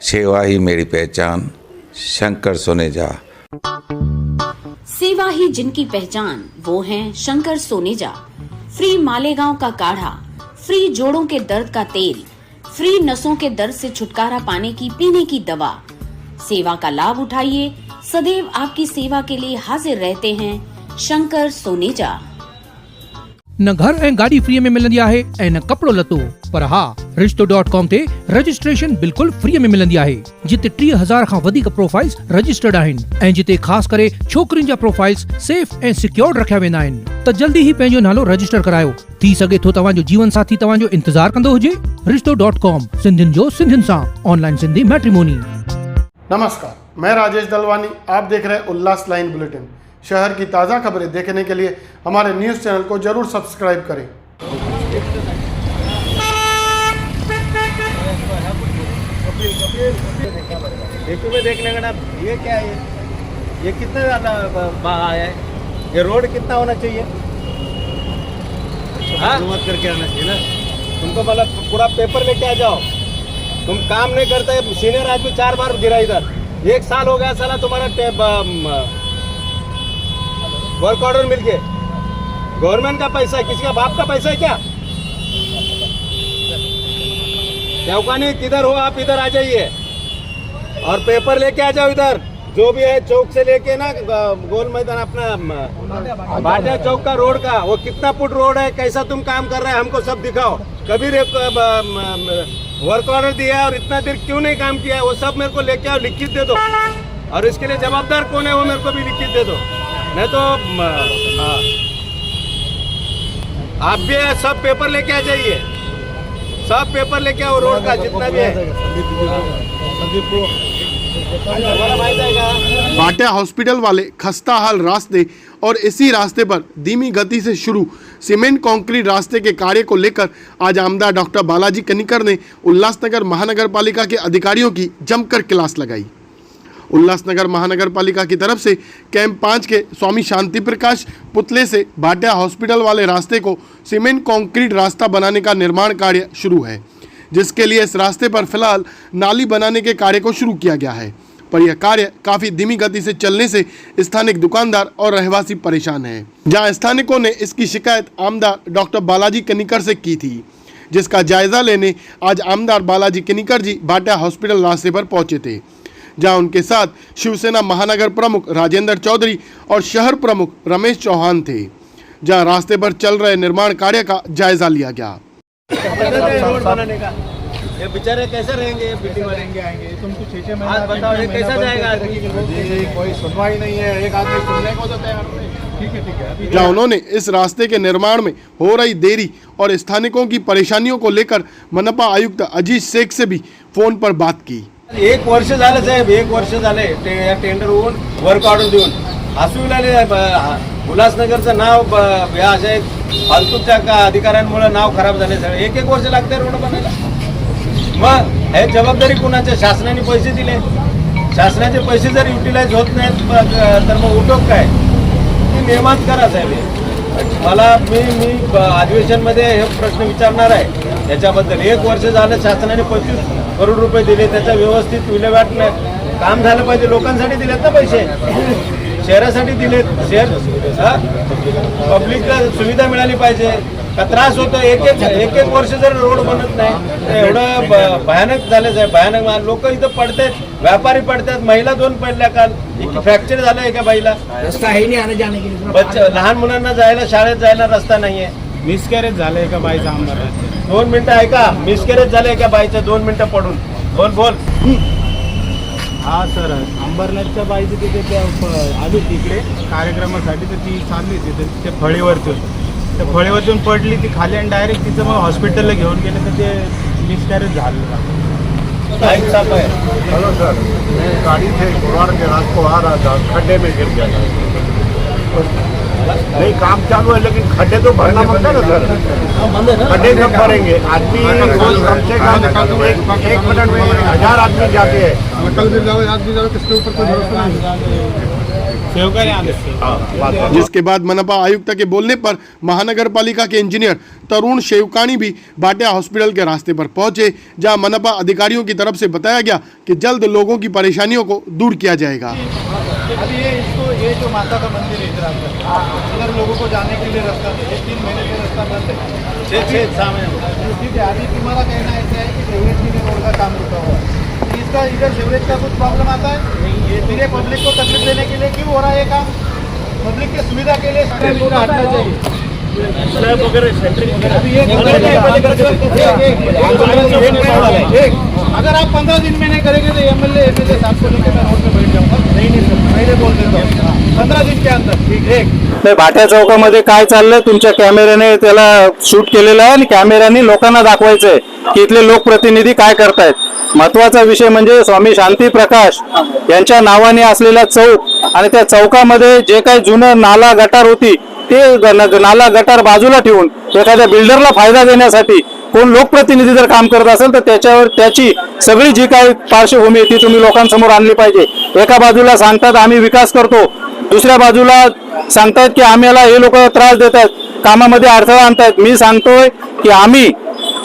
सेवा ही मेरी पहचान, शंकर सोनेजा। सेवा ही जिनकी पहचान, वो हैं शंकर सोनेजा। फ्री मालेगांव का काढ़ा, फ्री जोड़ों के दर्द का तेल, फ्री नसों के दर्द से छुटकारा पाने की पीने की दवा। सेवा का लाभ उठाइए, सदैव आपकी सेवा के लिए हाजिर रहते हैं शंकर सोनेजा। न घर ऐं गाड़ी फ्री में मिलंदी आहे ऐं न कपड़ो लतो, पर हा रिश्तो.com ते रजिस्ट्रेशन बिल्कुल फ्री में मिलंदी आहे, जिते 3000 खां वधीक प्रोफाइल्स रजिस्टर्ड आहिनि ऐं जिते ख़ास करे छोकरियुनि जा प्रोफाइल्स सेफ ऐं सिक्योर्ड रखिया वेंदा आहिनि। त जल्दी ही पंहिंजो नालो रजिस्टर करायो। थी सघे थो तव्हांजो जीवन साथी तव्हांजो इंतजार कंदो हुजे। रिश्तो.com, सिंधियुनि जो सिंधियुनि सां, ऑनलाइन सिंधी मैट्रिमोनी। नमस्कार, मैं राजेश दलवानी, आप देख रहे हैं उल्लास लाइन बुलेटिन। शहर की ताज़ा खबरें देखने के लिए हमारे न्यूज़ चैनल को जरूर सब्सक्राइब करें। देखो में देख लेंगे ना, ये क्या है, ये कितना ज़्यादा आया है, ये रोड कितना होना चाहिए, मत करके आना चाहिए ना। तुमको मतलब पूरा पेपर लेके आ जाओ, तुम काम नहीं करते। सीनियर आदमी 4 बार गिरा इधर, 1 साल हो गया साला तुम्हारा वर्क ऑर्डर मिल गए। गवर्नमेंट का पैसा है, किसी का बाप का पैसा है क्या? देवकानी किधर हो आप, इधर आ जाइए और पेपर लेके आ जाओ इधर। जो भी है चौक से लेके ना गोल मैदान अपना भाटिया चौक का रोड का, वो कितना फुट रोड है, कैसा तुम काम कर रहे हैं, हमको सब दिखाओ। कभी वर्क ऑर्डर दिया और इतना देर क्यों नहीं काम किया है, वो सब मेरे को लेके आओ, लिखित दे दो। और इसके लिए जवाबदार कौन है वो मेरे को भी लिखित दे दो, नहीं तो आप भी सब पेपर लेके आ जाइए, सब पेपर लेके आओ रोड का जितना भी है। भाटिया हॉस्पिटल वाले खस्ता हाल रास्ते और इसी रास्ते पर धीमी गति से शुरू सीमेंट कंक्रीट रास्ते के कार्य को लेकर आज आमदार डॉक्टर बालाजी कनिकर ने उल्लासनगर महानगर पालिका के अधिकारियों की जमकर क्लास लगाई। उल्लासनगर महानगर पालिका की तरफ से कैंप 5 के स्वामी शांति प्रकाश पुतले से भाटिया हॉस्पिटल वाले रास्ते को सीमेंट कंक्रीट रास्ता बनाने का निर्माण कार्य शुरू है, जिसके लिए इस रास्ते पर फिलहाल नाली बनाने के कार्य को शुरू किया गया है। पर यह कार्य काफी धीमी गति से चलने से स्थानिक दुकानदार और रहवासी परेशान हैं, जहां स्थानिकों ने इसकी शिकायत आमदार डॉक्टर बालाजी कनिकर से की थी, जिसका जायजा लेने आज आमदार बालाजी कनिकर जी भाटिया हॉस्पिटल रास्ते पर पहुंचे थे, जहां उनके साथ शिवसेना महानगर प्रमुख राजेंद्र चौधरी और शहर प्रमुख रमेश चौहान थे, जहां रास्ते पर चल रहे निर्माण कार्य का जायजा लिया गया। रोड बनाने का ये बेचारे कैसे रहेंगे, बिल्डिंग वाले आएंगे, तुम कुछ 6 महीने बताओ, ये कैसा जाएगा? कोई सुनवाई नहीं है, एक आदमी सुनने को तो तैयार नहीं। ठीक है। जहां उन्होंने इस रास्ते के निर्माण में हो रही देरी और स्थानिकों की परेशानियों को लेकर मनपा आयुक्त अजीत शेख से भी फोन पर बात की। 1 वर्ष झालं साहेब, 1 वर्ष झाले टेंडर होऊन वर्क ऑर्डर देऊन उल्हासनगरचं नाव या अशा फालतूच्या अधिकाऱ्यांमुळे नाव खराब झाले सगळे। 1 वर्ष लागते रोड बनायला। मग हे जबाबदारी कुणाच्या? शासनाने पैसे दिले, शासनाचे पैसे जर युटिलाइज होत नाहीत तर मग उपयोग काय? ती नियमात करा साहेब। मला मी अधिवेशनमध्ये हे प्रश्न विचारणार आहे याच्याबद्दल। 1 वर्ष झालं शासनाने 25 करोड रुपये दिले, त्याचा व्यवस्थित विल्हेवाट काम झालं पाहिजे। लोकांसाठी दिलेत ना पैसे, शहरासाठी दिलेत, शहर पब्लिकला सुविधा मिळाली पाहिजे का त्रास होतो? एक वर्ष जर रोड बनत नाही, एवढं भयानक झालं साहेब, भयानक। लोक इथं पडतात, व्यापारी पडतात, महिला 2 पडल्या काल, फ्रॅक्चर झालं एका बाईला। रस्ता आहे नाही आने जाने के लिए, बच्चे लहान मुलांना जायला शाळेत जायला रस्ता नाहीये। मिसकॅरेज झालं एका बाईचा आमदार 2 मिनिटं ऐका, मिसकॅरेज झालं एका बाईचं 2 मिनिटं पडून। बोल हा सर, अंबरनाथच्या बाईची तिथे आली तिकडे कार्यक्रमासाठी, तर ती चालली तिथे ते फळीवरती, त्या फळीवरतून पडली ती खाली आणि डायरेक्ट तिचं मग हॉस्पिटलला घेऊन गेले, तर ते मिसकॅरेज झालं। हेलो सर, मैं गाड़ी से कुरवाड़ के रात को आ रहा था, खड्डे में गिर गया। नहीं, काम चालू है लेकिन खड्डे तो भरना पड़ता है ना सर, खड्डे सब भरेंगे। आदमी कम से कम 1 मिनट में 1000 आदमी जाते हैं। कल भी जाओ, आज भी जाओ, किसके ऊपर कोई भरोसा नहीं। जाएगा। जिसके बाद मनपा आयुक्त के बोलने पर महानगर पालिका के इंजीनियर तरुण शेवकानी भी भाटिया हॉस्पिटल के रास्ते पर पहुंचे, जहां मनपा अधिकारियों की तरफ से बताया गया कि जल्द लोगों की परेशानियों को दूर किया जाएगा। अभी ये जो माता का मंदिर है इधर लोगों को जाने के लिए रास्ता नहीं है, 3 महीने से रास्ता बंद है। ठीक है, अभी तुम्हारा कहना ऐसा है कि सीवरेज के रोड का काम रुका हुआ है, इसका इधर सीवरेज का कुछ प्रॉब्लम आता है? फिर ये पब्लिक को तकलीफ देने के लिए क्यों हो रहा है ये काम? पब्लिक की सुविधा के लिए हटना चाहिए। स्लैब वगैरह सेंटरिंग अगर आप 15 दिन में नहीं करेंगे तो एमएलए साहब को लेकर मैं रोड पे बैठ जाऊंगा। नहीं सर, पहले बोल देता हूँ 15 दिन के अंदर। ठीक, भाट्या चौकामध्ये काय चाललंय, तुमच्या कॅमेऱ्याने त्याला शूट केलेलं आहे आणि कॅमेऱ्याने लोकांना दाखवायचंय की इथले लोकप्रतिनिधी काय करतायत। महत्वाचा विषय म्हणजे स्वामी शांती प्रकाश यांच्या नावाने असलेला चौक आणि त्या चौकामध्ये जे काही जुनं नाला गटार होती ते नाला गटार बाजूला ठेवून एखाद्या बिल्डरला फायदा देण्यासाठी कोण लोकप्रतिनिधी जर काम करत असेल तर त्याच्यावर त्याची सगळी जी काही पार्श्वभूमी ती तुम्ही लोकांसमोर आणली पाहिजे। एका बाजूला सांगतात आम्ही विकास करतो, दुसऱ्या बाजूला सांगतात की आम्हाला हे लोक त्रास देत आहेत, कामामध्ये अडथळा आणतायत। मी सांगतोय की आम्ही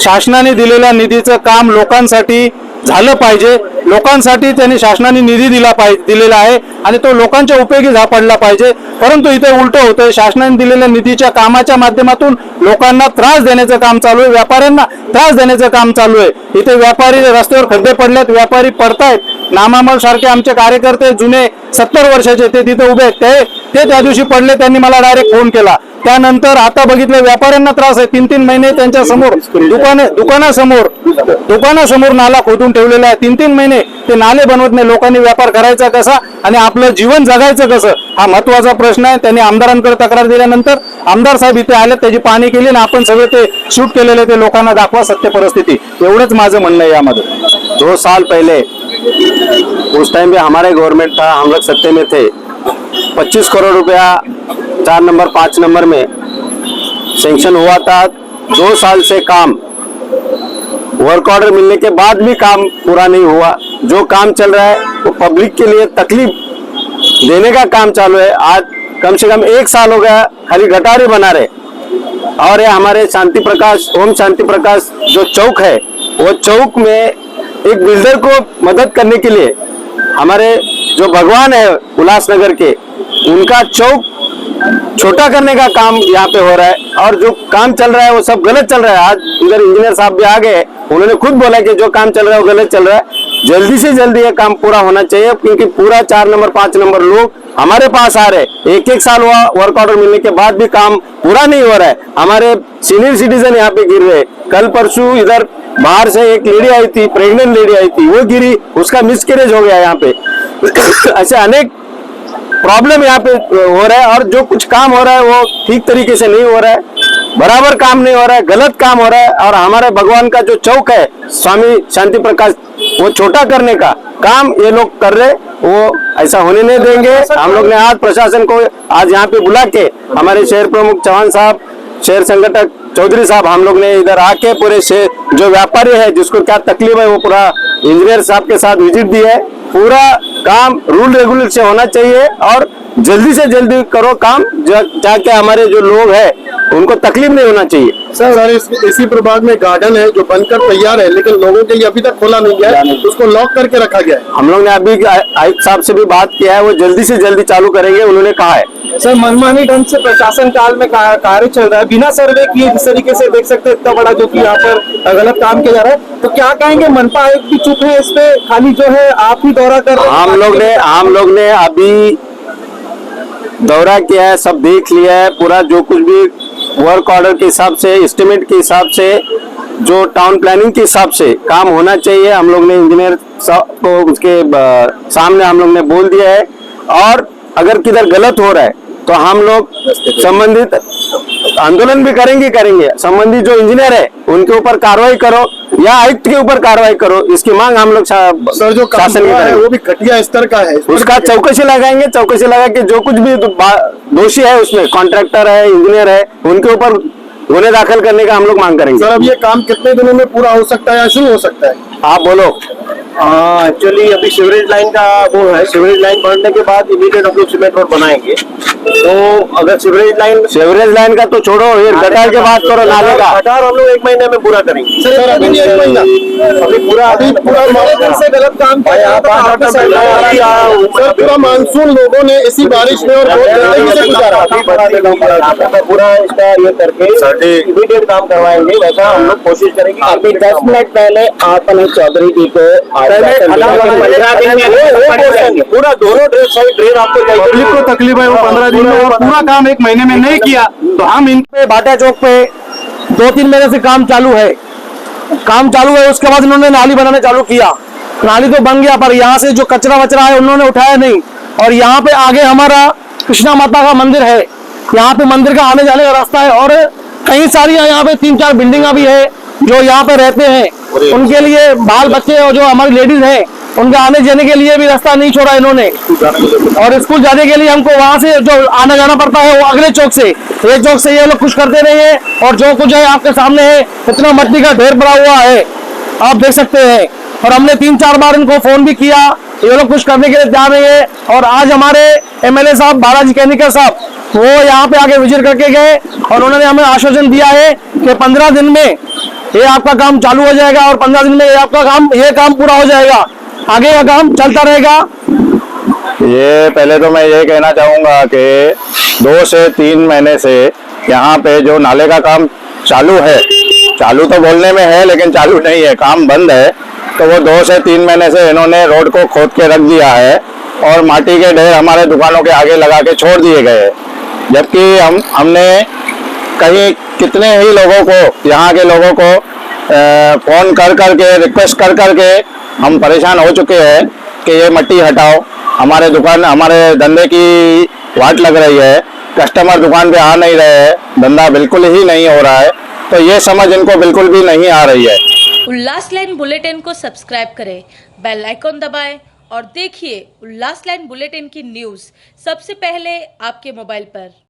शासनाने दिलेल्या निधीचं काम लोकांसाठी झालं पाहिजे, लोकांसाठी त्यांनी शासनाने निधी दिलेला आहे आणि तो लोकांच्या उपयोगी पडला पाहिजे। परंतु इथे उलट होतंय, शासनाने दिलेल्या निधीच्या कामाच्या माध्यमातून लोकांना त्रास देण्याचं काम चालू आहे, व्यापाऱ्यांना त्रास देण्याचं काम चालू आहे। इथे व्यापारी रस्त्यावर खड्डे पडलेत, व्यापारी पडतायत। नामामल सारखे आमचे कार्यकर्ते जुने 70 वर्षाचे ते तिथे उभे आहेत, ते त्या दिवशी पडले, त्यांनी मला डायरेक्ट फोन केला। त्यानंतर आता बघितलं व्यापाऱ्यांना त्रास आहे, 3-3 महिने त्यांच्या समोर दुकानासमोर नाला खोदून ठेवलेला आहे। 3-3 महिने ते नाले बनवत नाही। लोकांनी व्यापार करायचा कसा आणि आपलं जीवन जगायचं कसं हा महत्वाचा प्रश्न आहे। त्यांनी आमदारांकडे तक्रार दिल्यानंतर आमदार साहेब इथे आले, त्याची पाहणी केली आणि आपण सगळे ते शूट केलेले ते लोकांना दाखवा सत्य परिस्थिती। एवढंच माझं म्हणणं आहे यामध्ये। 2 साल पहले उस टाइम भी हमारे गवर्नमेंट था, हम लोग सत्ते में थे। 25 करोड़ रुपया 4 नंबर 5 नंबर में सैंक्शन हुआ था। 2 साल से काम वर्क ऑर्डर मिलने के बाद भी काम पूरा नहीं हुआ। जो काम चल रहा है वो पब्लिक के लिए तकलीफ देने का काम चालू है। आज कम से कम 1 साल हो गया खाली गटारे बना रहे। और ये हमारे शांति प्रकाश ओम शांति प्रकाश जो चौक है वो चौक में एक बिल्डर को मदद करने के लिए हमारे जो भगवान है उल्लासनगर के उनका चौक छोटा करने का काम यहाँ पे हो रहा है। और जो काम चल रहा है वो सब गलत चल रहा है। आज इधर इंजीनियर साहब भी आ गए, उन्होंने खुद बोला कि जो काम चल रहा है वो गलत चल रहा है। जल्दी से जल्दी ये काम पूरा होना चाहिए, क्योंकि पूरा 4 नंबर 5 नंबर लोग हमारे पास आ रहे। 1-1 साल हुआ वर्क ऑर्डर मिलने के बाद भी काम पूरा नहीं हो रहा है। हमारे सीनियर सिटीजन यहाँ पे गिर रहे। कल परसों इधर बाहर से एक लेडी आई थी, प्रेग्नेंट लेडी आई थी, वो गिरी, उसका मिसकैरेज हो गया यहाँ पे। ऐसे अनेक प्रॉब्लम यहाँ पे हो रहा है। और जो कुछ काम हो रहा है वो ठीक तरीके से नहीं हो रहा है, बराबर काम नहीं हो रहा है, गलत काम हो रहा है। और हमारे भगवान का जो चौक है स्वामी शांति प्रकाश वो छोटा करने का काम ये लोग कर रहे, वो ऐसा होने नहीं देंगे। हम लोग ने आज प्रशासन को आज यहाँ पे बुला के हमारे शहर प्रमुख चौहान साहब, शहर संगठक चौधरी साहब, हम लोग ने इधर आके पूरे शहर जो व्यापारी है जिसको क्या तकलीफ है वो पूरा इंजीनियर साहब के साथ विजिट दी है। पूरा काम रूल रेगुलर से होना चाहिए और जल्दी से जल्दी करो काम, जाके हमारे जो लोग हैं उनको तकलीफ नहीं होना चाहिए। सर इसी प्रभाग में गार्डन है जो बनकर तैयार है, लेकिन लोगों के लिए अभी तक खोला नहीं गया है, उसको लॉक करके रखा गया है। हम लोग ने अभी आयुक्त साहब से भी बात किया है, वो जल्दी से जल्दी चालू करेंगे, उन्होंने कहा है। सर मनमानी ढंग से प्रशासन काल में कार्य चल रहा है, बिना सर्वे किए जिस तरीके से देख सकते हैं इतना बड़ा जो कि यहाँ पर गलत काम किया जा रहा है, तो क्या कहेंगे? मनपा आयुक्त भी चुप है इस पे, खाली जो है आप ही दौरा कर रहे हैं। हम लोग ने अभी दौरा किया है, सब देख लिया है, पूरा जो कुछ भी वर्क ऑर्डर के हिसाब से, एस्टिमेट के हिसाब से, जो टाउन प्लानिंग के हिसाब से काम होना चाहिए, हम लोग ने इंजीनियर साहब को उसके सामने हम लोग ने बोल दिया है। और अगर किधर गलत हो रहा है तो हम लोग संबंधित आंदोलन भी करेंगे। संबंधित जो इंजीनियर है उनके ऊपर कार्रवाई करो या आयुक्त के ऊपर कार्रवाई करो, इसकी मांग हम लोग सर जो शासन है वो भी घटिया स्तर का है, उसका चौकसी लगाएंगे। चौकसी लगा के जो कुछ भी दोषी है उसमें कॉन्ट्रैक्टर है, इंजीनियर है, उनके ऊपर गुने दाखिल करने का हम लोग मांग करेंगे। सर अब ये काम कितने दिनों में पूरा हो सकता है या शुरू हो सकता है? आप बोलो। एक्चुअली अभी सीवरेज लाइन का वो है, सीवरेज लाइन बढ़ने के बाद इमीडिएट हम लोग सीमेंट रोड बनाएंगे। तो अगर सीवरेज लाइन का तो छोड़ो, ये गटार के बात करो, नाले का गटार हम लोग 1 महीने में पूरा करेंगे। सर अभी 1 महीना अभी पूरा दिन से गलत काम किया जा रहा था, आपने सर पूरा मानसून लोगों ने इसी बारिश में और बहुत गंदगी से गुजारा। पूरा इसका ये करके इमीडिएट काम करवाएंगे, वैसा हम लोग कोशिश करेंगे। अभी 10 मिनट पहले आपने चौधरी जी को पूरा दोनों ड्रेन आपको पब्लिक को तकलीफ है, वो 15 दिन में और पूरा काम 1 महीने में नहीं किया, तो हम इन पे भाटा चौक पे 2-3 महीने से काम चालू है। उसके बाद इन्होंने नाली बनाना चालू किया, नाली तो बन गया, पर यहाँ से जो कचरा वचरा है उन्होंने उठाया नहीं। और यहाँ पे आगे हमारा कृष्णा माता का मंदिर है, यहाँ पे मंदिर का आने जाने का रास्ता है, और कई सारी यहाँ पे 3-4 बिल्डिंगा भी है जो यहाँ पे रहते हैं, उनके लिए बाल बच्चे और जो हमारी लेडीज हैं उनके आने जाने के लिए भी रास्ता नहीं छोड़ा इन्होंने। और स्कूल जाने के लिए हमको वहां से जो आना जाना पड़ता है वो अगले चौक से, एक चौक से ये लोग कुछ करते नहीं है। और जो कुछ है आपके सामने है, इतना मट्टी का ढेर पड़ा हुआ है, आप देख सकते हैं। और हमने 3-4 बार इनको फोन भी किया, ये लोग कुछ करने के लिए तैयार नहीं है। और आज हमारे MLA साहब बालाजी कनिकर साहब वो यहाँ पे आके विजिट करके गए और उन्होंने हमें आश्वासन दिया है कि 15 दिन में ये आपका काम चालू हो जाएगा और 15 दिन में ये काम पूरा हो जाएगा, आगे का काम चलता रहेगा। ये पहले तो मैं ये कहना चाहूंगा कि 2 से 3 महीने से यहाँ पे जो नाले का काम चालू है, चालू तो बोलने में है लेकिन चालू नहीं है, काम बंद है। तो वो 2 से 3 महीने से इन्होंने रोड को खोद के रख दिया है और माटी के ढेर हमारे दुकानों के आगे लगा के छोड़ दिए गए। जबकि हमने कहीं कितने ही लोगों को, यहाँ के लोगों को फोन कर करके रिक्वेस्ट कर करके हम परेशान हो चुके हैं कि ये मट्टी हटाओ, हमारे धंधे की वाट लग रही है, कस्टमर दुकान पे आ नहीं रहे हैं, धंधा बिल्कुल ही नहीं हो रहा है। तो ये समझ इनको बिल्कुल भी नहीं आ रही है। उल्लास लाइन बुलेटिन को सब्सक्राइब करें, बेल आइकॉन दबाएं और देखिए उल्लास लाइन बुलेटिन की न्यूज़ सबसे पहले आपके मोबाइल पर।